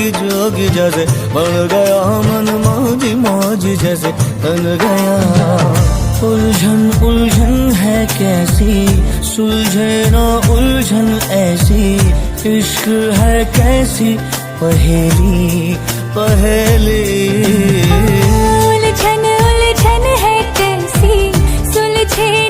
जोगी जोगी जैसे बन गया, मन मौजी मौजी जैसे तन गया। उलझन उलझन है कैसी, सुलझे ना उलझन ऐसी, इश्क है कैसी पहेली पहेली। उलझन उलझन है कैसी, सुलझे